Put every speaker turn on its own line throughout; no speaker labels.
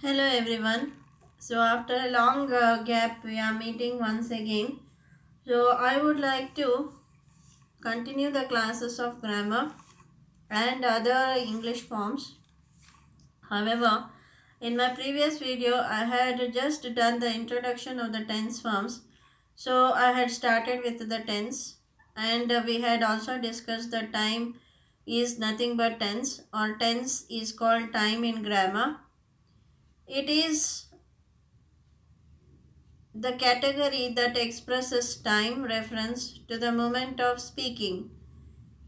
Hello everyone. So after a long gap we are meeting once again. So I would like to continue the classes of grammar and other English forms. However, in my previous video I had just done the introduction of the tense forms. So I had started with the tense and we had also discussed the time is nothing but tense or tense is called time in grammar. It is the category that expresses time reference to the moment of speaking.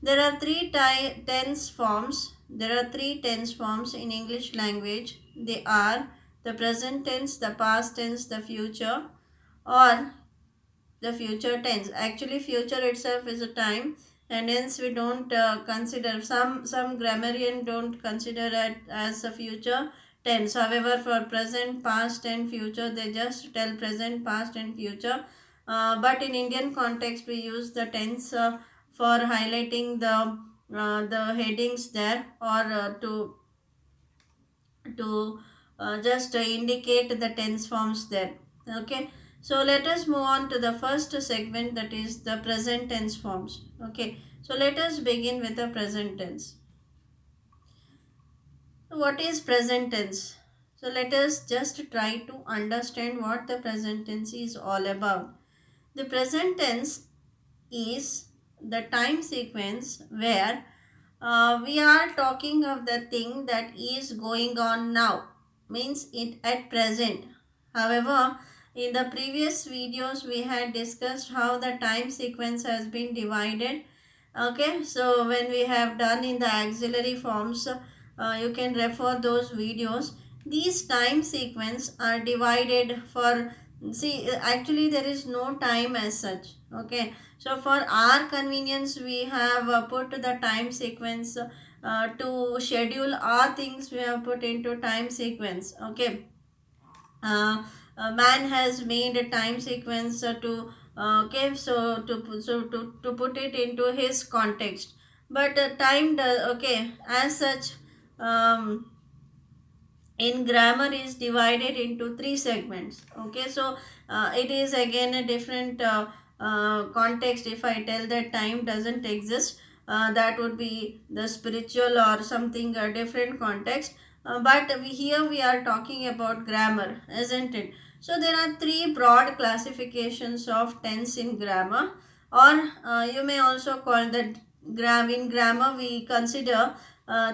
There are tense forms. There are three tense forms in English language. They are the present tense, the past tense, the future, or the future tense. Actually, future itself is a time, and hence we don't consider some grammarian don't consider it as a future tense. However, for present, past, and future, they just tell present, past, and future. But in Indian context, we use the tense for highlighting the headings there or to just indicate the tense forms there. Okay, so let us move on to the first segment, that is the present tense forms. Okay, so let us begin with the present tense. What is present tense? So let us just try to understand what the present tense is all about. The present tense is the time sequence where we are talking of the thing that is going on now, means it at present. However, in the previous videos we had discussed how the time sequence has been divided. Okay, so when we have done in the auxiliary forms, you can refer those videos. These time sequence are divided for, see, actually there is no time as such. Okay, so for our convenience we have put the time sequence to schedule our things, we have put into time sequence. Okay, man has made a time sequence to okay, so to put it into his context. But time does, okay, as such, um, in grammar is divided into three segments. Okay, so it is again a different context. If I tell that time doesn't exist, that would be the spiritual or something, a different context. But here we are talking about grammar, isn't it? So there are three broad classifications of tense in grammar, or you may also call that in grammar we consider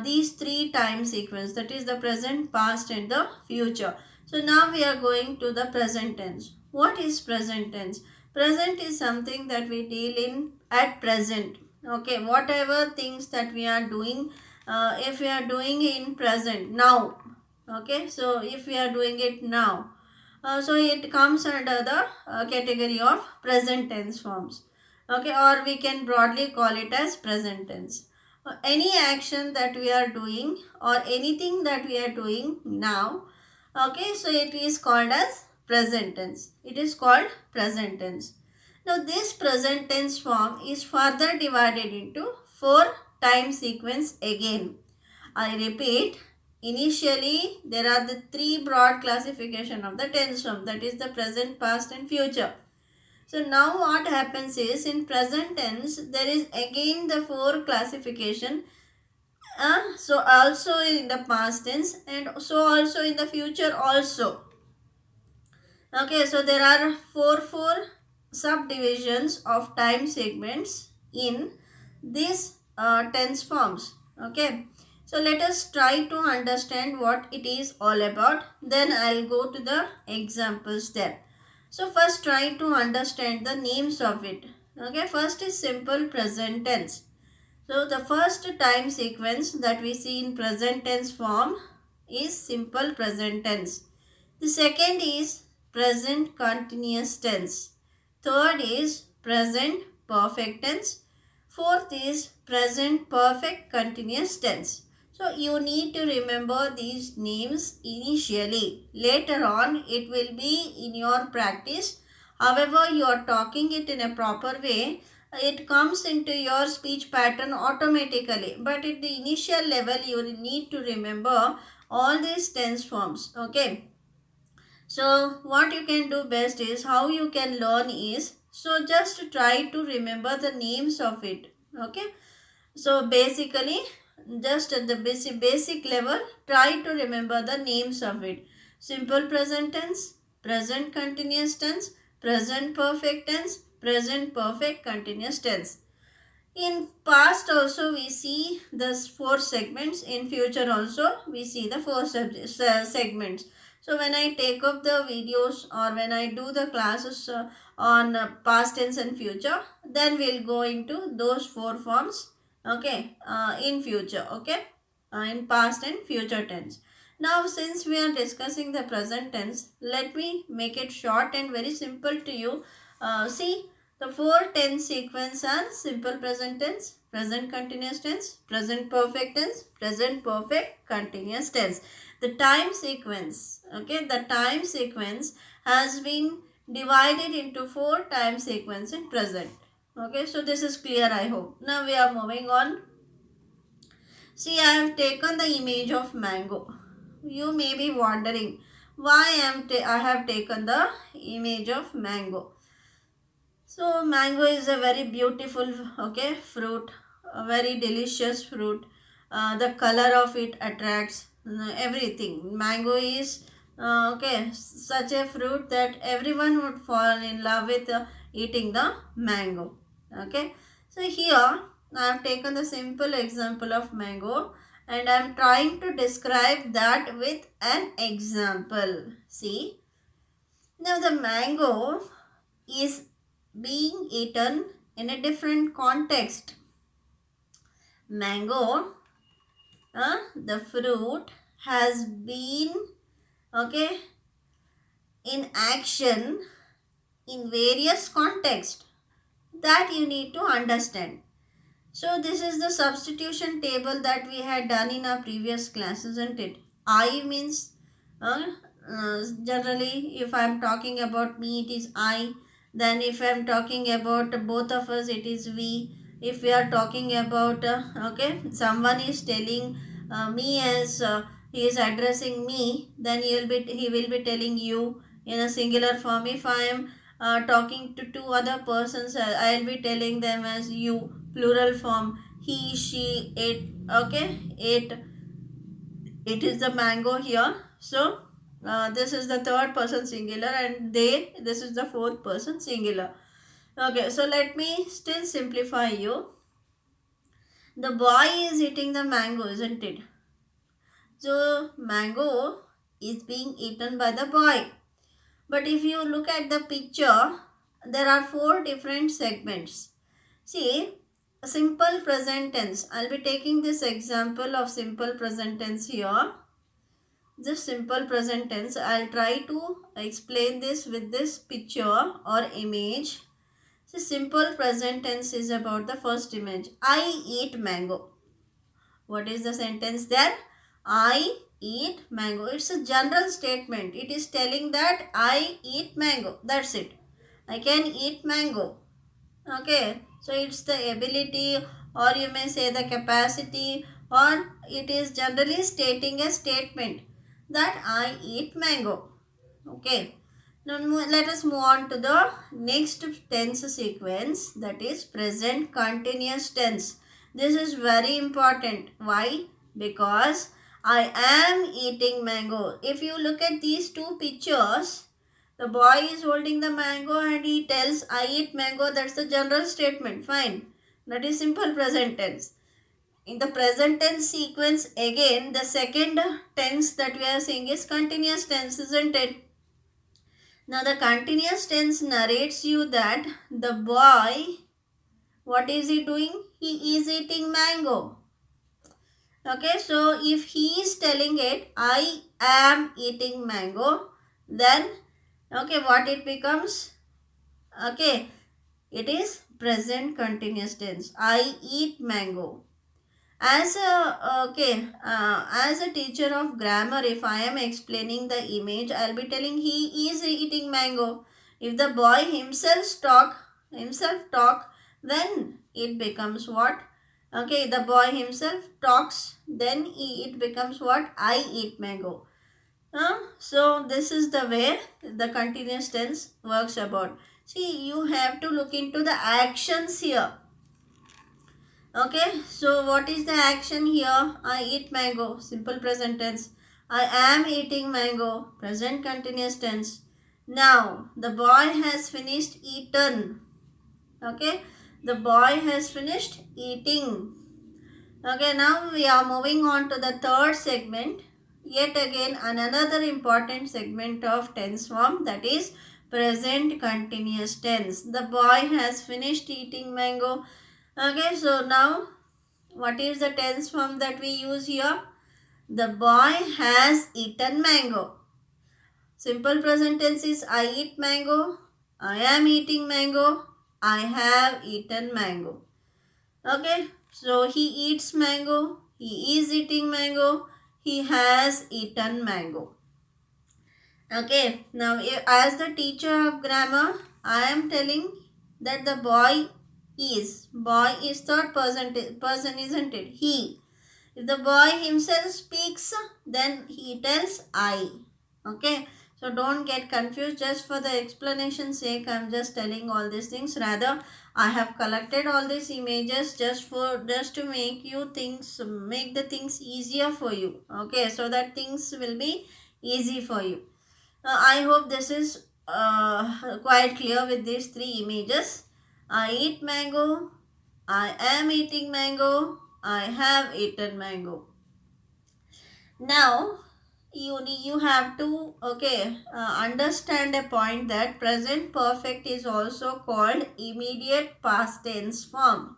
these three time sequence, that is the present, past, and the future. So now we are going to the present tense. What is present tense? Present is something that we deal in at present. Okay, whatever things that we are doing, if we are doing in present now. Okay, so if we are doing it now, so it comes under the category of present tense forms. Okay, or we can broadly call it as present tense. Any action that we are doing or anything that we are doing now, okay, so it is called as present tense. It is called present tense. Now this present tense form is further divided into four time sequence again. I repeat, initially there are the three broad classification of the tense form, that is the present, past, and future. So now what happens is, in present tense there is again the four classification. So also in the past tense and so also in the future also. Okay, so there are four subdivisions of time segments in these tense forms. Okay, so let us try to understand what it is all about. Then I'll go to the examples there. So first try to understand the names of it. Okay, first is simple present tense. So the first time sequence that we see in present tense form is simple present tense. The second is present continuous tense. Third is present perfect tense. Fourth is present perfect continuous tense. So you need to remember these names initially. Later on it will be in your practice. However, you are talking it in a proper way, it comes into your speech pattern automatically. But at the initial level you will need to remember all these tense forms. Okay, so what you can do best is, how you can learn is, so just try to remember the names of it. Okay, so basically, just at the basic level, try to remember the names of it. Simple present tense, present continuous tense, present perfect tense, present perfect continuous tense. In past also we see the four segments. In future also we see the four segments. So when I take up the videos, or when I do the classes on past tense and future, then we'll go into those four forms. Okay, in future. Okay, in past and future tense. Now since we are discussing the present tense, let me make it short and very simple to you. See, the four tense sequence are simple present tense, present continuous tense, present perfect tense, present perfect continuous tense. The time sequence, okay, the time sequence has been divided into four time sequence in present. Okay, so this is clear, I hope. Now we are moving on. See, I have taken the image of mango. You may be wondering why I have taken the image of mango. So mango is a very beautiful, okay, fruit, a very delicious fruit. The color of it attracts everything. Mango is okay, such a fruit that everyone would fall in love with eating the mango. Okay, so here I have taken the simple example of mango, and I am trying to describe that with an example. See, now the mango is being eaten in a different context. Mango, the fruit, has been, okay, in action in various contexts that you need to understand. So this is the substitution table that we had done in our previous class, isn't it? I means, generally if I am talking about me, it is I. Then if I am talking about both of us, it is we. If we are talking about, okay, someone is telling me as he is addressing me, then he will be telling you in a singular form. If I am talking to two other persons, I'll be telling them as you, plural form. He, she, it. Okay, it is the mango here. So this is the third person singular, and they, this is the fourth person singular. Okay, so let me still simplify you. The boy is eating the mango, isn't it? So mango is being eaten by the boy. But if you look at the picture, there are four different segments. See, a simple present tense. I'll be taking this example of simple present tense here. This simple present tense, I'll try to explain this with this picture or image. See, simple present tense is about the first image. I eat mango. What is the sentence there? I eat mango. It's a general statement. It is telling that I eat mango. That's it. I can eat mango. Okay. So it's the ability, or you may say the capacity, or it is generally stating a statement that I eat mango. Okay. Now let us move on to the next tense sequence, that is present continuous tense. This is very important. Why? Because I am eating mango. If you look at these two pictures, the boy is holding the mango and he tells I eat mango. That's the general statement. Fine. That is simple present tense. In the present tense sequence, again the second tense that we are seeing is continuous tense, isn't it? Now the continuous tense narrates you that the boy, what is he doing? He is eating mango. Okay, so if he is telling it, I am eating mango, then, okay, what it becomes? Okay, it is present continuous tense. I eat mango. As a teacher of grammar, if I am explaining the image, I'll be telling he is eating mango. If the boy himself talk, then it becomes what? Okay, the boy himself talks, then it becomes what? I eat mango. So this is the way the continuous tense works about. See, you have to look into the actions here. Okay, so what is the action here? I eat mango, simple present tense. I am eating mango, present continuous tense. Now, the boy has finished eaten. Okay, the boy has finished eating. Okay, now we are moving on to the third segment. Yet again, another important segment of tense form, that is present continuous tense. The boy has finished eating mango. Okay, so now what is the tense form that we use here? The boy has eaten mango. Simple present tense is I eat mango, I am eating mango, I have eaten mango. Okay, so he eats mango, he is eating mango, he has eaten mango. Okay, now as the teacher of grammar, I am telling that the boy is third person, isn't it? He. If the boy himself speaks, then he tells I. Okay. So don't get confused. Just for the explanation sake, I am just telling all these things. Rather, I have collected all these images just to make the things easier for you. Okay. So that things will be easy for you. I hope this is quite clear with these three images. I eat mango. I am eating mango. I have eaten mango. Now, you have to understand a point that present perfect is also called immediate past tense form.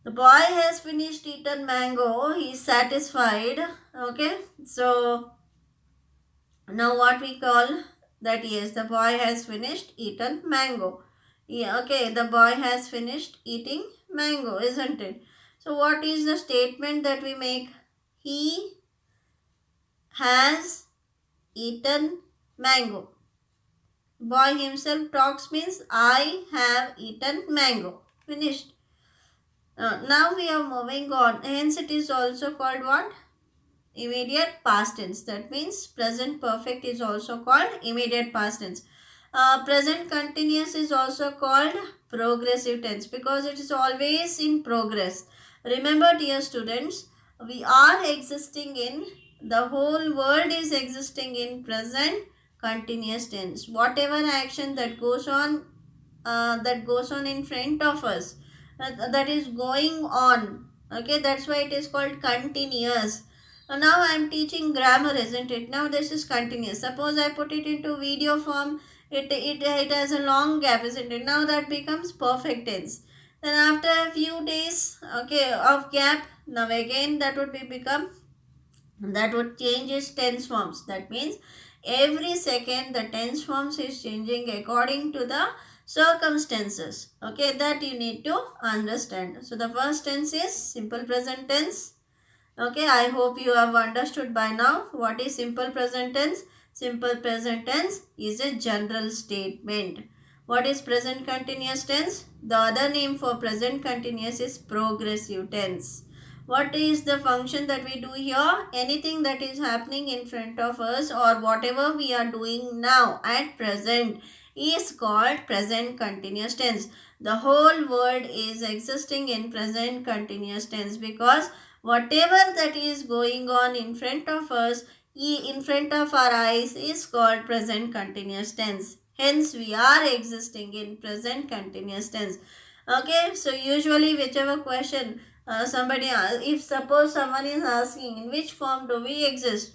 The boy has finished eaten mango. He is satisfied. Okay, so now what we call that? Yes, the boy has finished eaten mango. Yeah, okay, the boy has finished eating mango, isn't it? So what is the statement that we make? He has eaten mango. Boy himself talks means I have eaten mango. Finished. Now we are moving on. Hence it is also called what? Immediate past tense. That means present perfect is also called immediate past tense. Present continuous is also called progressive tense because it is always in progress. Remember, dear students, we are existing in, the whole world is existing in present continuous tense. Whatever action that goes on in front of us, that is going on. Okay, that's why it is called continuous. Now I am teaching grammar, isn't it? Now this is continuous. Suppose I put it into video form, it has a long gap, isn't it? Now that becomes perfect tense. Then after a few days, okay, of gap, now again that would change its tense forms. That means every second the tense forms is changing according to the circumstances. Okay, that you need to understand. So the first tense is simple present tense. Okay, I hope you have understood by now what is simple present tense. Simple present tense is a general statement. What is present continuous tense? The other name for present continuous is progressive tense. What is the function that we do here? Anything that is happening in front of us or whatever we are doing now at present is called present continuous tense. The whole world is existing in present continuous tense because whatever that is going on in front of us, in front of our eyes, is called present continuous tense. Hence, we are existing in present continuous tense. Okay, so usually whichever question if suppose someone is asking in which form do we exist,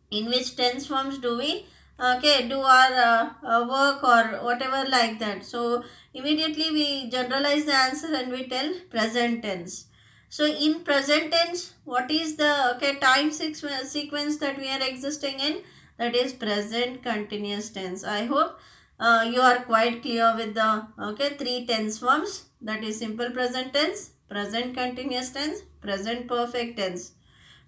in which tense forms do we do our work or whatever like that, so immediately we generalize the answer and we tell present tense. So in present tense, what is the time sequence that we are existing in? That is present continuous tense. I hope you are quite clear with the three tense forms, that is simple present tense, present continuous tense, present perfect tense.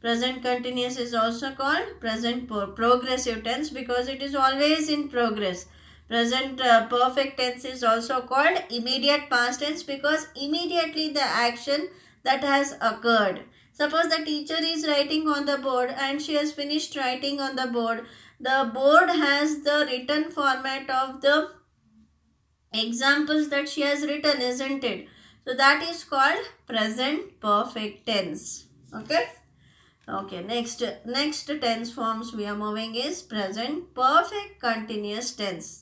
Present continuous is also called present progressive tense because it is always in progress. Present perfect tense is also called immediate past tense because immediately the action that has occurred. Suppose the teacher is writing on the board and she has finished writing on the board. The board has the written format of the examples that she has written, isn't it? So that is called present perfect tense. Okay. Okay, next tense forms we are moving is present perfect continuous tense.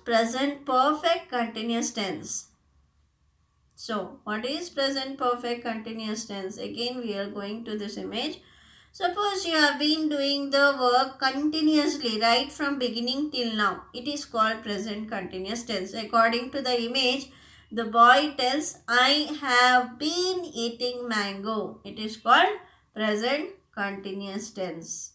Present perfect continuous tense. So, what is present perfect continuous tense? Again, we are going to this image. Suppose you have been doing the work continuously right from beginning till now. It is called present continuous tense. According to the image, the boy tells, I have been eating mango. It is called present continuous tense.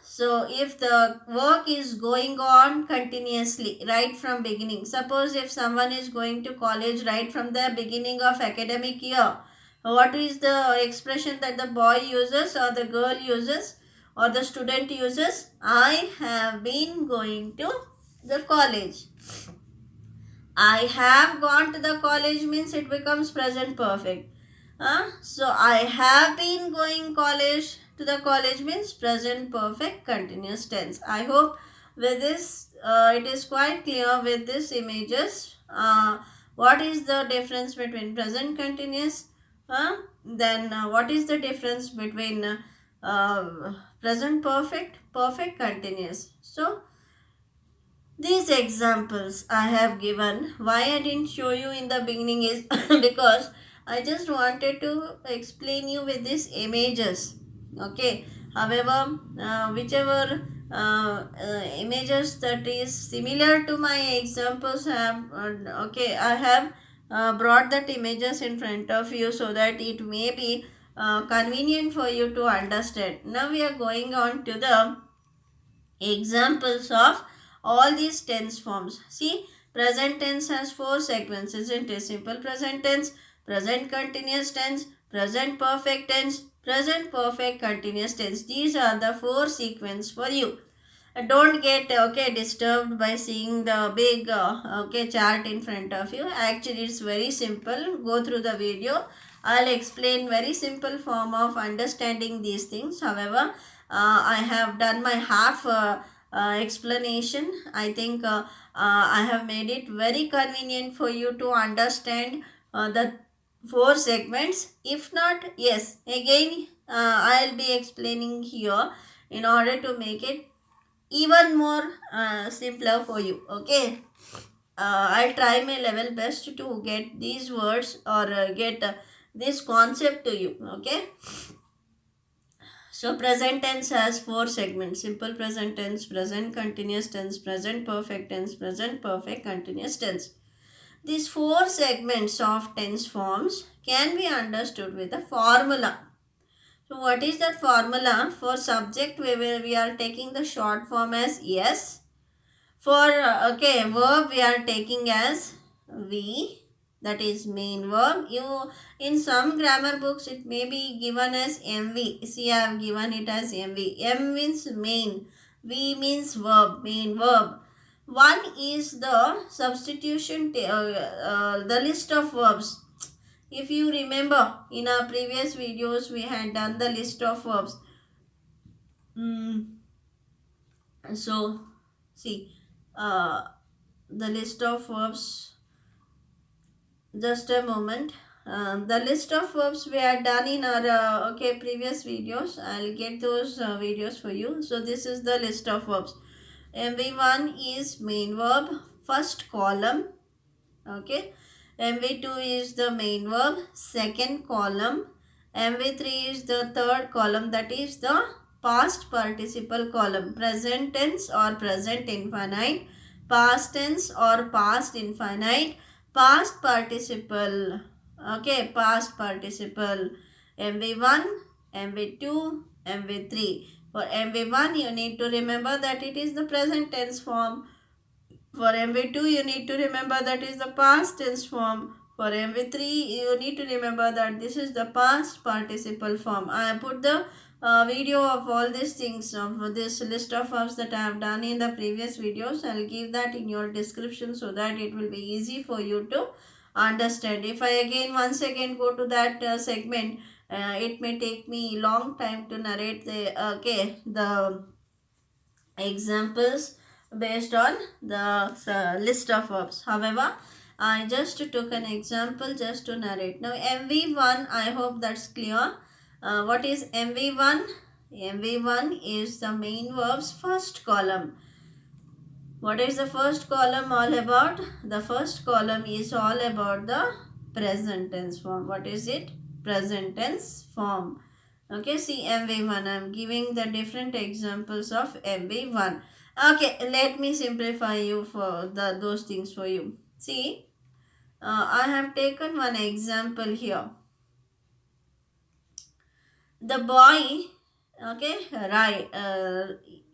So if the work is going on continuously right from beginning, suppose if someone is going to college right from the beginning of academic year, what is the expression that the boy uses or the girl uses or the student uses? I have been going to the college. I have gone to the college means it becomes present perfect. So I have been going college to the college means present perfect continuous tense. I hope with this it is quite clear with these images. What is the difference between present continuous? Then what is the difference between present perfect, perfect continuous? So these examples I have given, why I didn't show you in the beginning is because I just wanted to explain you with these images. Okay. However, whichever images that is similar to my examples have, okay, I have brought that images in front of you so that it may be convenient for you to understand. Now we are going on to the examples of all these tense forms. See, present tense has four segments, isn't it? Simple present tense, present continuous tense, present perfect tense, present perfect continuous tense. These are the four sequence for you. Don't get okay disturbed by seeing the big okay chart in front of you. Actually, it's very simple. Go through the video. I'll explain very simple form of understanding these things. However, I have done my half explanation. I think I have made it very convenient for you to understand the four segments. If not, yes, again I'll be explaining here in order to make it even more simpler for you. Okay. I'll try my level best to get these words or get this concept to you. Okay. So present tense has four segments: simple present tense, present continuous tense, present perfect tense, present perfect continuous tense. These four segments of tense forms can be understood with a formula. So what is that formula? For subject we are taking the short form as yes. For okay, verb we are taking as we, that is main verb. You in some grammar books it may be given as mv. See, I have given it as mv. M means main, v means verb, main verb. One is the substitution, the list of verbs. If you remember, in our previous videos we had done the list of verbs. So see, uh, the list of verbs, just a moment. The list of verbs we had done in our okay previous videos. I'll get those videos for you. So this is the list of verbs. MV1 is main verb, first column. Okay. MV2 is the main verb, second column. MV3 is the third column, that is the past participle column. Present tense or present infinite, past tense or past infinite, past participle. Okay, past participle. MV1, MV2, MV3. For MV1 you need to remember that it is the present tense form. For MV2, you need to remember that is the past tense form. For MV3, you need to remember that this is the past participle form. I have put the video of all these things of this list of verbs that I have done in the previous videos. I'll give that in your description so that it will be easy for you to understand. If I once again go to that segment, it may take me long time to narrate the examples based on the list of verbs. However, I just took an example just to narrate. Now MV1, I hope that's clear. What is MV1? MV1 is the main verbs first column. What is the first column all about? The first column is all about the present tense form. What is it? Present tense form. Okay, see MV1. I am giving the different examples of MV1. Okay, let me simplify you for those things for you. See, I have taken one example here. The boy, okay,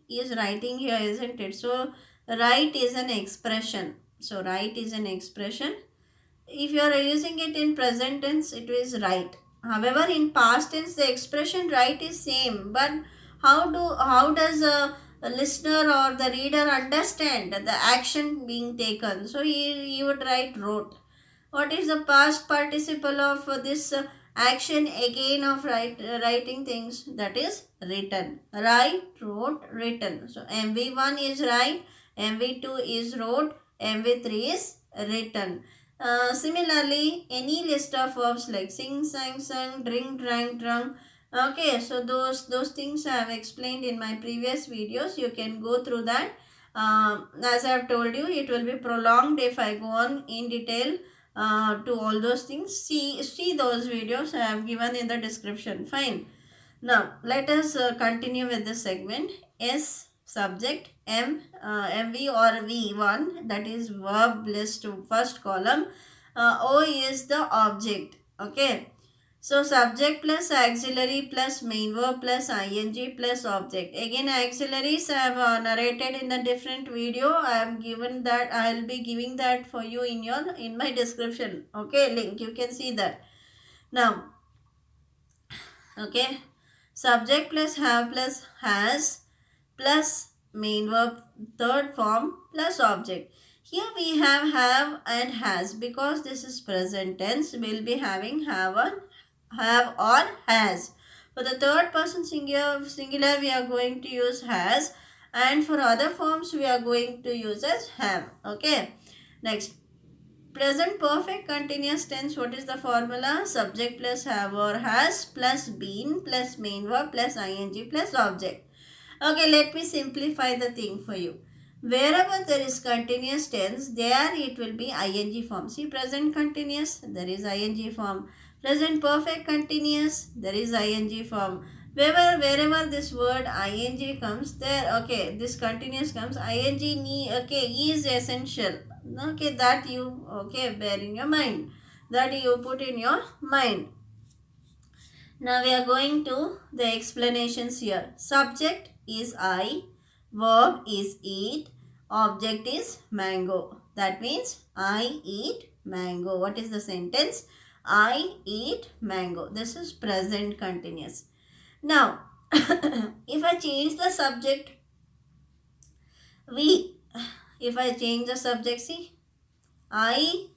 is writing here, isn't it? So, write is an expression. So, write is an expression. If you are using it in present tense, it is right. However, in past tense, the expression right is same. But how does a listener or the reader understand the action being taken? So he would write wrote. What is the past participle of this action again of writing things? That is written. Write, wrote, written. So MV1 is write, MV2 is wrote, MV3 is written. Similarly, any list of verbs like sing, sang, sung, drink, drank, drunk. Okay, so those things I have explained in my previous videos. You can go through that. As I have told you, it will be prolonged if I go on in detail to all those things. See those videos I have given in the description. Fine. Now let us continue with this segment. S subject, MV or V1, that is verb list first column. O is the object. Okay. So subject plus auxiliary plus main verb plus ing plus object. Again auxiliaries I have narrated in the different video. I have given that. I will be giving that for you in my description. Okay, link. You can see that. Now, okay. Subject plus have plus has plus main verb third form plus object. Here we have and has because this is present tense. We will be having have or has. For the third person singular we are going to use has, and for other forms we are going to use as have. Okay. Next, present perfect continuous tense. What is the formula? Subject plus have or has plus been plus main verb plus ing plus object. Okay, let me simplify the thing for you. Wherever there is continuous tense, there it will be ing form. See, present continuous, there is ing form. Present perfect continuous, there is ing form. Wherever this word ing comes, there, okay, this continuous comes, ing, okay, is essential. Okay, that you, okay, bear in your mind. That you put in your mind. Now we are going to the explanations here. Subject is I, verb is eat, object is mango. That means I eat mango. What is the sentence? I eat mango. This is present continuous. Now, if I change the subject, if I change the subject, see, I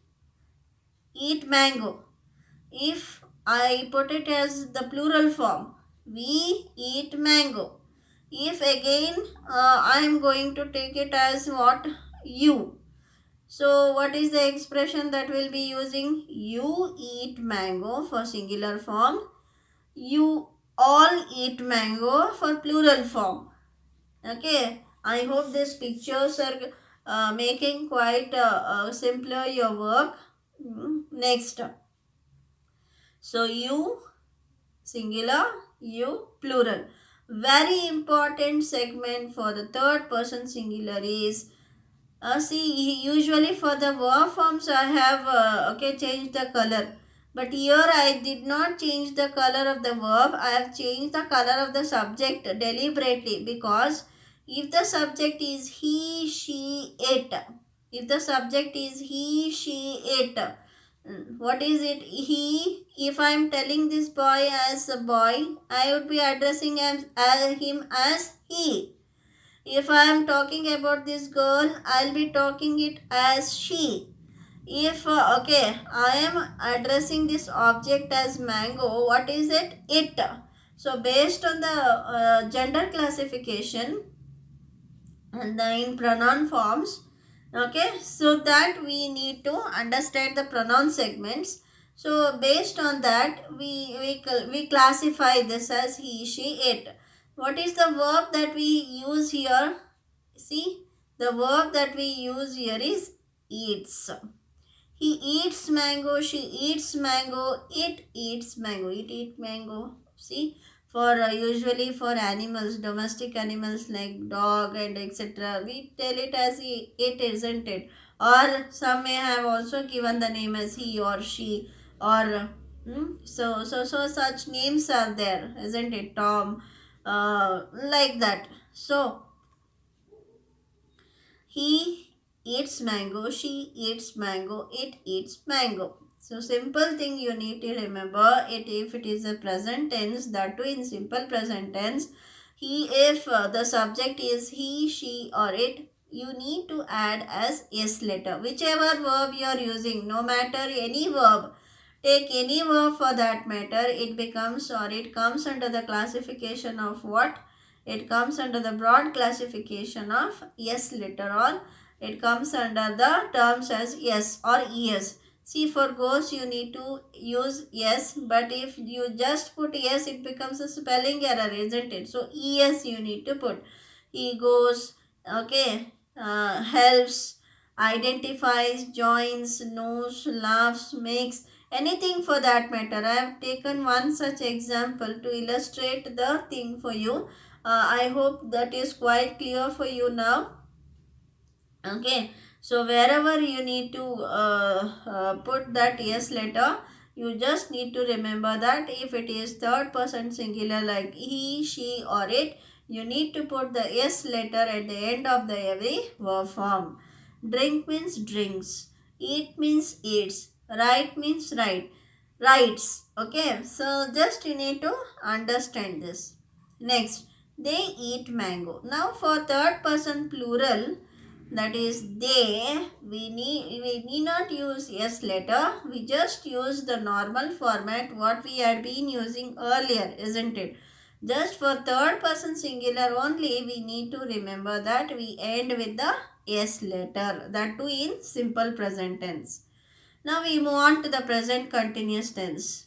eat mango. If I put it as the plural form, we eat mango. If again I am going to take it as what? You. So what is the expression that we'll be using? You eat mango for singular form. You all eat mango for plural form. Okay. I hope these pictures are making quite simpler your work. Next. So you singular, you plural. Very important segment for the third person singular is see, usually for the verb forms I have changed the color, but here I did not change the color of the verb. I have changed the color of the subject deliberately because if the subject is he, she, it, if the subject is he, she, it, What is it? He. If I am telling this boy as a boy, I would be addressing him as he. If I am talking about this girl, I'll be talking it as she. If okay, I am addressing this object as mango, what is it? It. So based on the gender classification and the in pronoun forms, okay, so that we need to understand the pronoun segments. So based on that, we classify this as he, she, it. What is the verb that we use here? See, the verb that we use here is eats. He eats mango, she eats mango, it eats mango, it eat mango. See, for usually for animals, domestic animals like dog and etc., we tell it as he, it, isn't it? Or some may have also given the name as he or she, or so such names are there, isn't it? Tom, like that. So he eats mango, she eats mango, it eats mango. So simple thing you need to remember it if it is a present tense, that too in simple present tense. He, if the subject is he, she or it, you need to add as s letter. Whichever verb you are using, no matter any verb, take any verb for that matter, it becomes or it comes under the classification of what? It comes under the broad classification of yes letter, or it comes under the terms as yes or es. See, for goes you need to use yes, but if you just put yes, it becomes a spelling error, isn't it? So es you need to put. He goes, okay, helps, identifies, joins, knows, laughs, makes, anything for that matter. I have taken one such example to illustrate the thing for you. I hope that is quite clear for you now. Okay, so wherever you need to put that yes letter, you just need to remember that if it is third person singular like he, she or it, you need to put the yes letter at the end of the every verb form. Drink means drinks, eat means eats, write means writes. Okay, so just you need to understand this. Next, they eat mango. Now for third person plural, that is they, we need not use yes letter, we just use the normal format what we had been using earlier, isn't it? Just for third person singular only, we need to remember that we end with the yes letter, that too in simple present tense. Now we move on to the present continuous tense.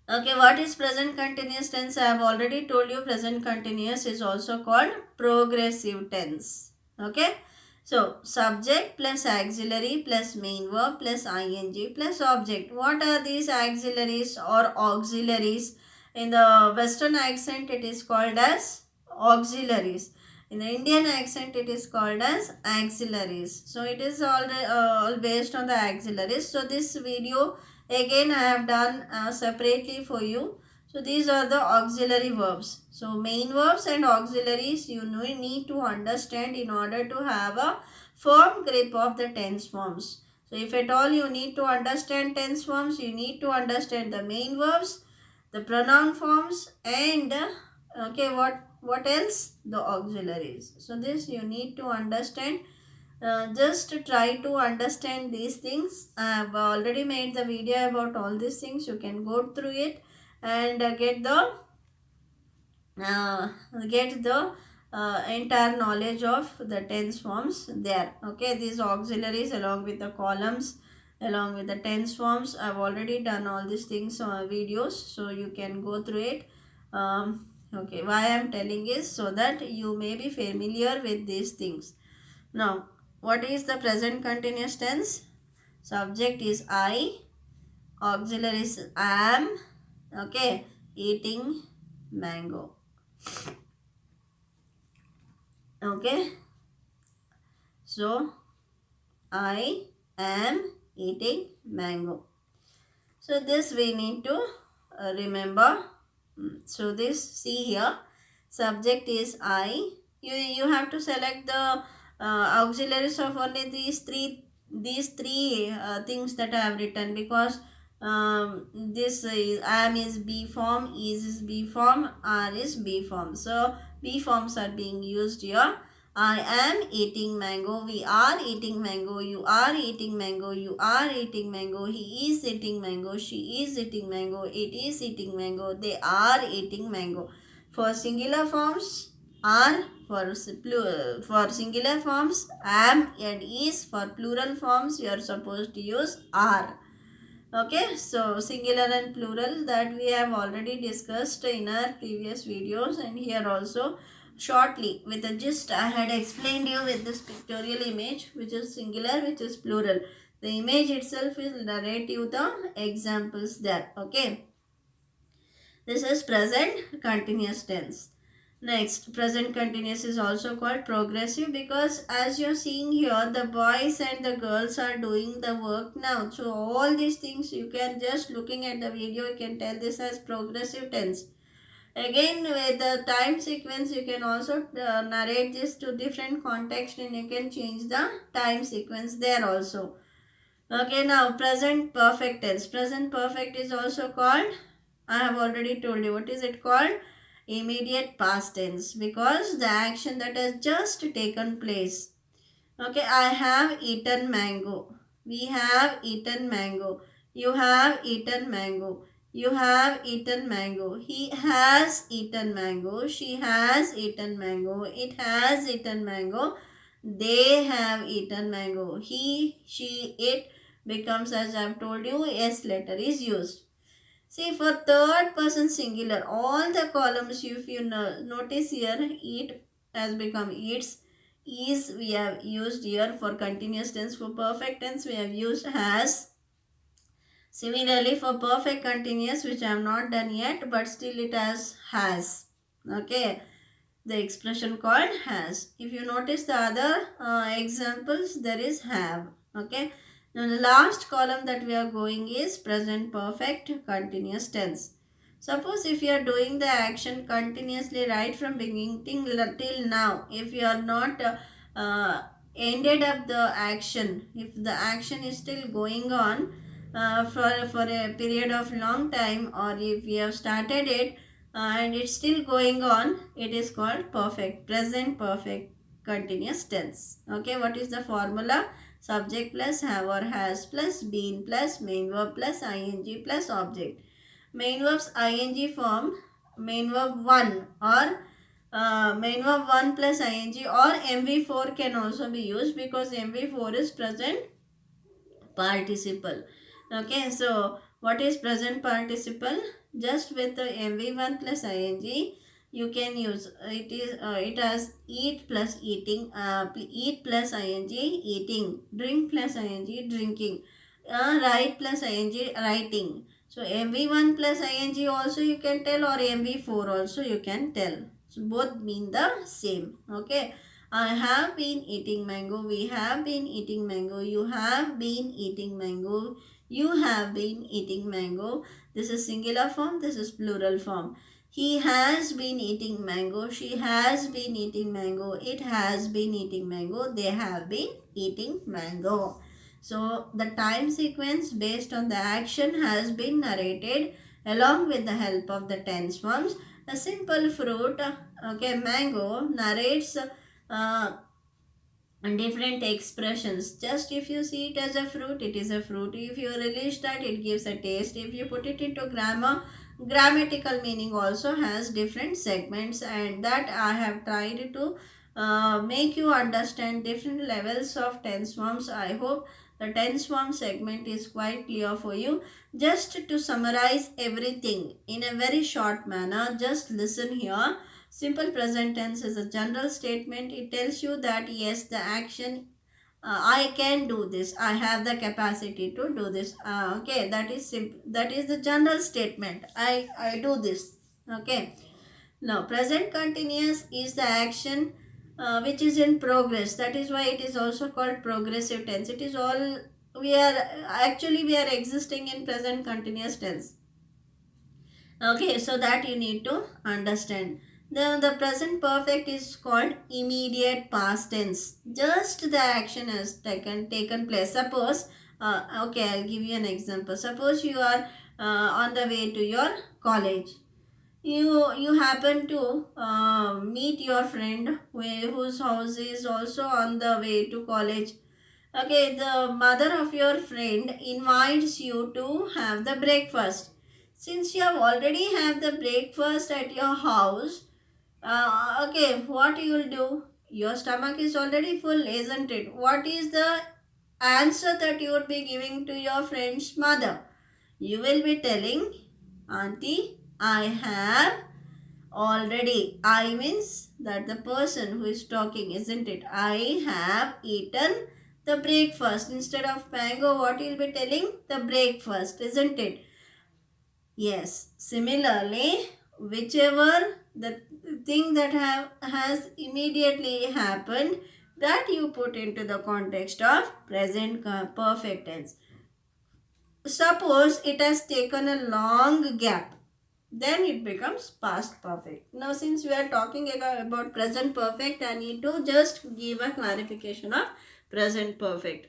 Okay, what is present continuous tense? I have already told you present continuous is also called progressive tense. Okay, so subject plus auxiliary plus main verb plus ing plus object. What are these auxiliaries or auxiliaries? In the Western accent, it is called as auxiliaries. In the Indian accent, it is called as auxiliaries. So it is all based on the auxiliaries. So this video again I have done separately for you. So these are the auxiliary verbs. So main verbs and auxiliaries you need to understand in order to have a firm grip of the tense forms. So if at all you need to understand tense forms, you need to understand the main verbs, the pronoun forms, and okay, what else? The auxiliaries. So this you need to understand. Just try to understand these things. I have already made the video about all these things. You can go through it and uh, get the entire knowledge of the tense forms there. Okay, these auxiliaries along with the columns, along with the tense forms, I've already done all these things videos, so you can go through it. Okay, why I'm telling is so that you may be familiar with these things. Now, what is the present continuous tense? Subject is I, auxiliary is am, okay, eating mango. Okay, so I am eating mango. So this we need to remember. So this, see here, subject is I. You have to select the auxiliaries of only these three these three things that I have written, because this is am is B form, is B form, are is B form. So B forms are being used here. I am eating mango, we are eating mango, you are eating mango, you are eating mango, he is eating mango, she is eating mango, it is eating mango, they are eating mango. For singular forms, are. For singular forms, am and is. For plural forms, you are supposed to use are. Okay, so singular and plural, that we have already discussed in our previous videos, and here also shortly with a gist I had explained you with this pictorial image, which is singular, which is plural. The image itself will narrate you the examples there. Okay, this is present continuous tense. Next, present continuous is also called progressive, because as you're seeing here, the boys and the girls are doing the work now. So all these things, you can just looking at the video, you can tell this as progressive tense. Again, with the time sequence, you can also narrate this to different context, and you can change the time sequence there also. Okay, now present perfect tense. Present perfect is also called, I have already told you what is it called, immediate past tense, because the action that has just taken place. Okay, I have eaten mango. We have eaten mango. You have eaten mango. You have eaten mango. He has eaten mango. She has eaten mango. It has eaten mango. They have eaten mango. He, she, it becomes, as I have told you, S letter is used. See, for third person singular, all the columns, if you notice here, eat has become eats. Is we have used here. For continuous tense. For perfect tense, we have used has. Similarly, for perfect continuous, which I have not done yet, but still it has. Okay, the expression called has. If you notice the other examples, there is have. Okay, now the last column that we are going is present perfect continuous tense. Suppose if you are doing the action continuously right from beginning till now, if you are not ended up the action, if the action is still going on for a period of long time, or if you have started it and it's still going on, it is called perfect, present perfect continuous tense. Okay, what is the formula? Subject plus have or has plus been plus main verb plus ing plus object. Main verbs ing form main verb 1, or main verb 1 plus ing, or mv4 can also be used, because mv4 is present participle. Okay, so what is present participle? Just with the mv1 plus ing, you can use it. Is it has eat plus eating, eat plus ing eating, drink plus ing drinking, write plus ing writing. So mv1 plus ing also you can tell, or mv4 also you can tell. So both mean the same. Okay, I have been eating mango. We have been eating mango. You have been eating mango. You have been eating mango. This is singular form. This is plural form. He has been eating mango. She has been eating mango. It has been eating mango. They have been eating mango. So the time sequence based on the action has been narrated along with the help of the tense forms. A simple fruit, okay, mango, narrates uh, different expressions. Just if you see it as a fruit, it is a fruit. If you release that, it gives a taste. If you put it into grammar, grammatical meaning also has different segments, and that I have tried to make you understand different levels of tense forms. I hope the tense form segment is quite clear for you. Just to summarize everything in a very short manner, just listen here. Simple present tense is a general statement. It tells you that yes, the action, I can do this. I have the capacity to do this. Okay, that is simple. That is the general statement. I do this. Okay. Now, present continuous is the action which is in progress. That is why it is also called progressive tense. It is all, we are actually we are existing in present continuous tense. Okay, so that you need to understand. The present perfect is called immediate past tense. Just the action has taken place. Suppose, okay, I'll give you an example. Suppose you are on the way to your college. You happen to meet your friend whose house is also on the way to college. Okay, the mother of your friend invites you to have the breakfast. Since you have already have the breakfast at your house, okay, what you will do? Your stomach is already full, isn't it? What is the answer that you would be giving to your friend's mother? You will be telling, Auntie, I have already. I means that the person who is talking, isn't it? I have eaten the breakfast. Instead of mango, what you will be telling? The breakfast, isn't it? Yes. Similarly, whichever the thing that has immediately happened, that you put into the context of present perfect tense. Suppose it has taken a long gap, then it becomes past perfect. Now since we are talking about present perfect, I need to just give a clarification of present perfect.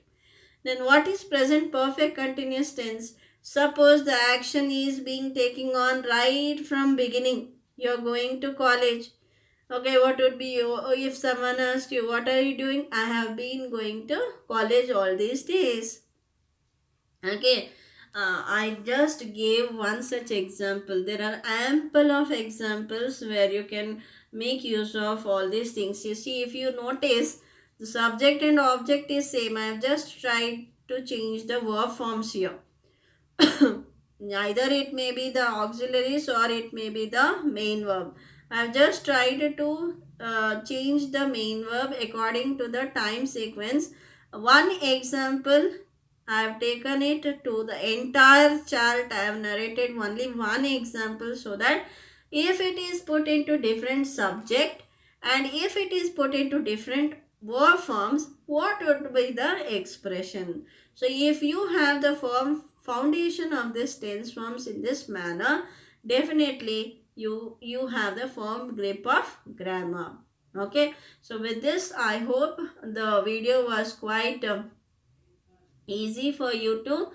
Then what is present perfect continuous tense? Suppose the action is being taken on right from beginning. You're going to college. Okay, what would be if someone asked you, what are you doing? I have been going to college all these days. Okay, I just gave one such example. There are ample of examples where you can make use of all these things. You see, if you notice, the subject and object is same. I have just tried to change the verb forms here. Either it may be the auxiliaries or it may be the main verb. I have just tried to change the main verb according to the time sequence. One example, I have taken it to the entire chart. I have narrated only one example so that if it is put into different subject and if it is put into different verb forms, what would be the expression? So if you have the foundation of this tense forms in this manner, definitely you have the firm grip of grammar. Okay, so with this I hope the video was quite easy for you to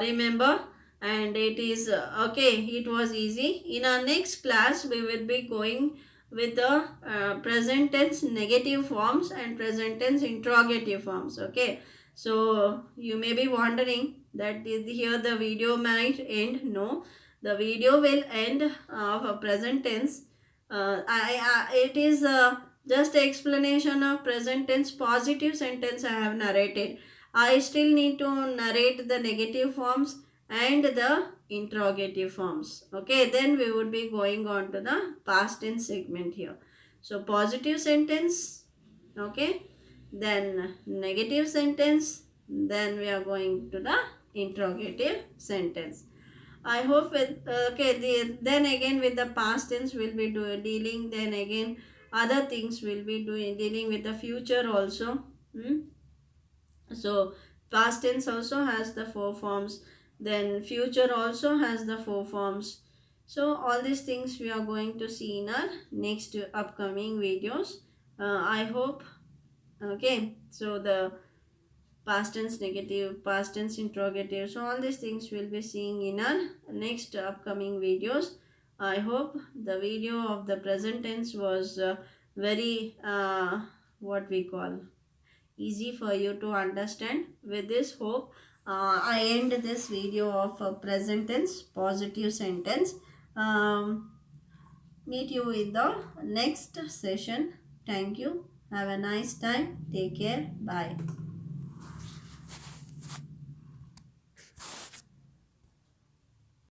remember, and it is okay, it was easy. In our next class we will be going with the present tense negative forms and present tense interrogative forms. Okay, so you may be wondering that here the video might end. No, the video will end of a present tense. It is just explanation of present tense positive sentence I have narrated. I still need to narrate the negative forms and the interrogative forms. Okay, then we would be going on to the past tense segment here. So positive sentence, okay, then negative sentence, then we are going to the interrogative sentence. I hope with okay, then again with the past tense we'll be dealing, then again other things will be doing dealing with the future also. Hmm? So past tense also has the four forms, then future also has the four forms. So all these things we are going to see in our next upcoming videos. I hope, okay, so the past tense negative, past tense interrogative, so all these things we'll be seeing in our next upcoming videos. I hope the video of the present tense was very what we call easy for you to understand. With this hope, I end this video of present tense positive sentence. Meet you in the next session. Thank you. Have a nice time. Take care. Bye.